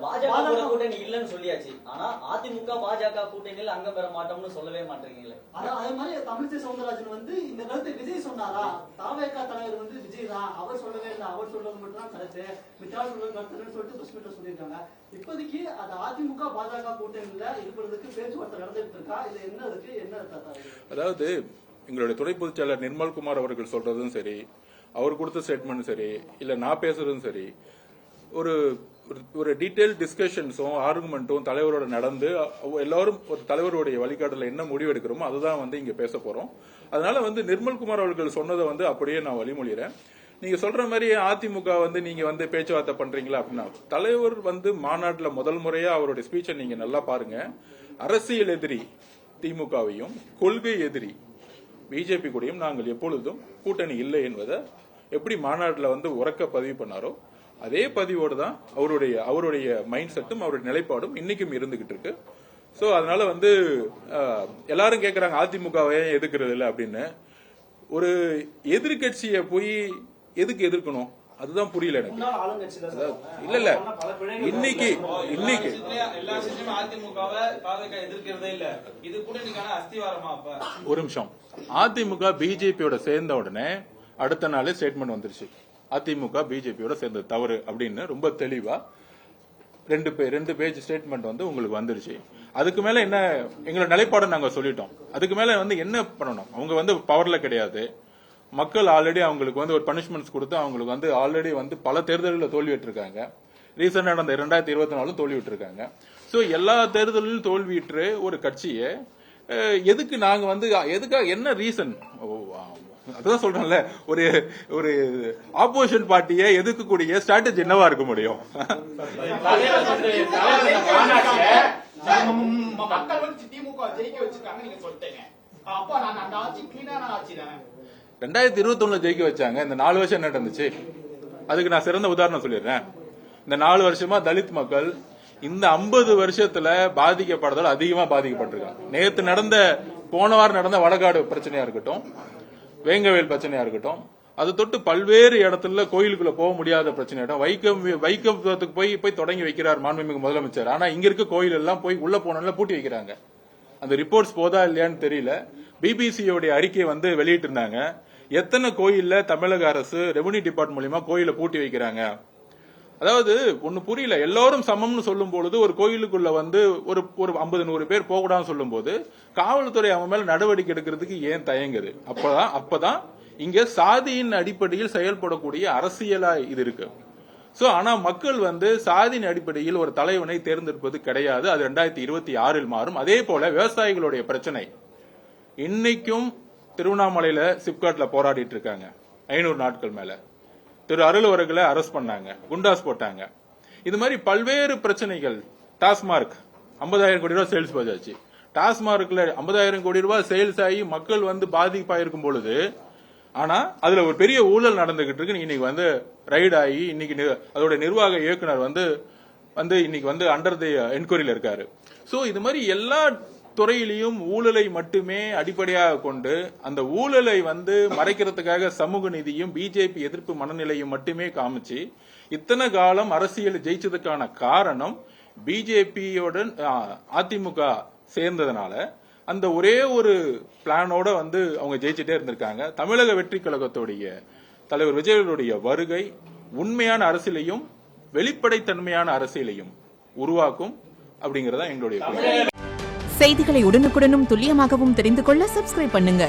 பாஜக கூட்டணி இல்லன்னு சொல்லியாச்சு. ஆனா அதிமுக பாஜக கூட்டணியில் அங்கம் பெற மாட்டோம்னு சொல்லவே மாட்டீங்களே. அதே மாதிரி தமிழிசை சவுந்தரராஜன் வந்து இந்த கருத்தை விஜய் சொன்னாரா? தாவேக தலைவர் வந்து விஜய் தான், அவர் சொல்லவே இல்லை, அவர் சொல்றது மட்டும் தான் கருத்து, மித்தால் சொல்றது கருத்துன்னு சொல்லிட்டு பிரஸ்மீட்ல சொல்லியிருக்காங்க. இப்போதைக்கு அது அதிமுக பாஜக கூட்டணியில இருக்கிறதுக்கு பேச்சுவார்த்தை நடந்துட்டு இருக்கா? இது என்ன இருக்கு, என்ன? அதாவது எங்களுடைய துணை பொதுச் செயலர் நிர்மல்குமார் அவர்கள் சொல்றதும் சரி, அவர் கொடுத்த ஸ்டேட்மெண்ட் சரி, இல்ல நான் பேசுறதும் சரி, ஒரு டீடைல் டிஸ்கஷன்ஸும் ஆர்குமெண்ட்டும் தலைவரோட நடந்து எல்லாரும் ஒரு தலைவருடைய வழிகாட்டுல என்ன முடிவு எடுக்கிறோமோ அதுதான் இங்க பேச போறோம். அதனால நிர்மல்குமார் அவர்கள் சொன்னதை அப்படியே நான் வழிமொழிகிறேன். நீங்க சொல்ற மாதிரி அதிமுக நீங்க பேச்சுவார்த்தை பண்றீங்களா அப்படின்னா, தலைவர் மாநாட்டில் முதல் முறையா அவருடைய ஸ்பீச்சை நீங்க நல்லா பாருங்க. அரசியல் எதிரி திமுகவையும் கொள்கை எதிரி பிஜேபி கூடயும் நாங்கள் எப்பொழுதும் கூட்டணி இல்லை என்பதை எப்படி மாநாட்டில் உறக்க பதிவு பண்ணாரோ அதே பதிவோடு தான் அவருடைய மைண்ட் செட்டும் அவருடைய நிலைப்பாடும் இன்னைக்கும் இருந்துகிட்டு இருக்கு. சோ அதனால எல்லாரும் கேக்குறாங்க அதிமுகவை எதிர்க்கிறது இல்லை அப்படின்னு. ஒரு எதிர்கட்சியை போய் எதுக்கு எதிர்க்கணும் அதுதான் புரியல எனக்கு. இல்ல இன்னைக்கு ஒரு நிமிஷம், அதிமுக பிஜேபியோட சேர்ந்த உடனே அடுத்த நாளே ஸ்டேட்மெண்ட் வந்துருச்சு, அதிமுக பிஜேபியோட சேர்ந்தது தவறு அப்படின்னு ரொம்ப தெளிவா ரெண்டு பேஜ் ஸ்டேட்மெண்ட் உங்களுக்கு வந்துருச்சு. அதுக்கு மேல என்ன எங்களோட நிலைப்பாடு நாங்க சொல்லிட்டோம். அதுக்கு மேல என்ன பண்ணணும்? அவங்க பவர்ல கிடையாது. மக்கள் ஆல்ரெடி அவங்களுக்கு ஒரு பனிஷ்மெண்ட்ஸ் கொடுத்து அவங்களுக்கு ஆல்ரெடி பல தேர்தல்களில் தோல்வியிட்டிருக்காங்க. ரீசெண்டா நடந்த 2024 தோல்வியிட்டிருக்காங்க. சோ எல்லா தேர்தலிலும் தோல்வியிட்டு ஒரு கட்சியை எதுக்கு நாங்க எதுக்காக என்ன ரீசன்? அதான் சொல்றேன்ல, ஒரு ஆப்போசிஷன் பார்ட்டியை எதிர்க்கக்கூடிய ஸ்ட்ராட்டஜி என்னவா இருக்க முடியும்? திமுக ஜெயிக்க வச்சிருக்காங்க நீங்க சொல்லிட்டீங்க. அப்ப நான் அந்த ஆட்சி கிளீனான ஆட்சி தானே. 2021 ஜெயிக்க வச்சாங்க. இந்த 4 வருஷம் என்ன நடந்துச்சு? அதுக்கு நான் சிறந்த உதாரணம் சொல்லிடுறேன். இந்த 4 வருஷமா தலித் மக்கள் இந்த 50 வருஷத்துல பாதிக்கப்பட்டதால் அதிகமா பாதிக்கப்பட்டிருக்காங்க. போன வாரம் நடந்த வடகாடு பிரச்சனையா இருக்கட்டும், வேங்கவேல் பிரச்சனையா இருக்கட்டும், அது தொட்டு பல்வேறு இடத்துல கோயிலுக்குள்ள போக முடியாத பிரச்சனை. வைக்கத்துக்கு போய் தொடங்கி வைக்கிறார் மாண்புமிகு முதலமைச்சர். ஆனா இங்க இருக்க கோயில் எல்லாம் போய் உள்ள போனால பூட்டி வைக்கிறாங்க. அந்த ரிப்போர்ட்ஸ் போதா இல்லையான்னு தெரியல. பிபிசியோடைய அறிக்கை வெளியிட்டு இருந்தாங்க. எத்தனை கோயில்ல தமிழக அரசு ரெவன்யூ டிபார்ட்மெண்ட் மூலியமா கோயிலை பூட்டி வைக்கிறாங்க. அதாவது ஒன்னு புரியல. எல்லாரும் சமம்னு சொல்லும் பொழுது ஒரு கோயிலுக்குள்ள ஒரு 50-100 பேர் போகக்கூடாதுன்னு சொல்லும் போது காவல்துறை அவன் மேல நடவடிக்கை எடுக்கிறதுக்கு ஏன் தயங்குது? அப்பதான் இங்க சாதியின் அடிப்படையில் செயல்படக்கூடிய அரசியலா இது இருக்கு. சோ ஆனா மக்கள் சாதியின் அடிப்படையில் ஒரு தலைவனை தேர்ந்தெடுப்பது கிடையாது. அது 2026 மாறும். அதே போல விவசாயிகளுடைய பிரச்சனை இன்னைக்கும் திருவண்ணாமலையில சிப்காட்ல போராடிட்டு இருக்காங்க. 500 நாட்கள் மேல திரு அருள்வர்களை அரெஸ்ட் பண்ணாங்க, குண்டாஸ் போட்டாங்க. இது மாதிரி பல்வேறு பிரச்சனைகள். டாஸ்மார்க் 50,000 கோடி ரூபாய் சேல்ஸ் போயாச்சு. டாஸ்மார்க்ல 50,000 கோடி ரூபாய் சேல்ஸ் ஆகி மக்கள் பாதிப்பாயிருக்கும் பொழுது, ஆனா அதுல ஒரு பெரிய ஊழல் நடந்துகிட்டு இருக்கு. இன்னைக்கு ரைட் ஆகி இன்னைக்கு அதோட நிர்வாக இயக்குனர் இன்னைக்கு அண்டர் தி என்கொயரியில இருக்காரு. சோ இது மாதிரி எல்லா துறையிலையும் ஊழலை மட்டுமே அடிப்படையாக கொண்டு அந்த ஊழலை மறைக்கிறதுக்காக சமூக நீதியும் பிஜேபி எதிர்ப்பு மனநிலையும் மட்டுமே காமிச்சு இத்தனை காலம் அரசியல் ஜெயிச்சதுக்கான காரணம் பிஜேபியுடன் அதிமுக சேர்ந்ததுனால அந்த ஒரே ஒரு பிளானோட அவங்க ஜெயிச்சுட்டே இருந்திருக்காங்க. தமிழக வெற்றி கழகத்துடைய தலைவர் விஜயனுடைய வருகை உண்மையான அரசியலையும் வெளிப்படைத்தன்மையான அரசியலையும் உருவாக்கும் அப்படிங்கறத எங்களுடைய செய்திகளை உடனுக்குடனும் துல்லியமாகவும் தெரிந்து கொள்ள சப்ஸ்கிரைப் பண்ணுங்க.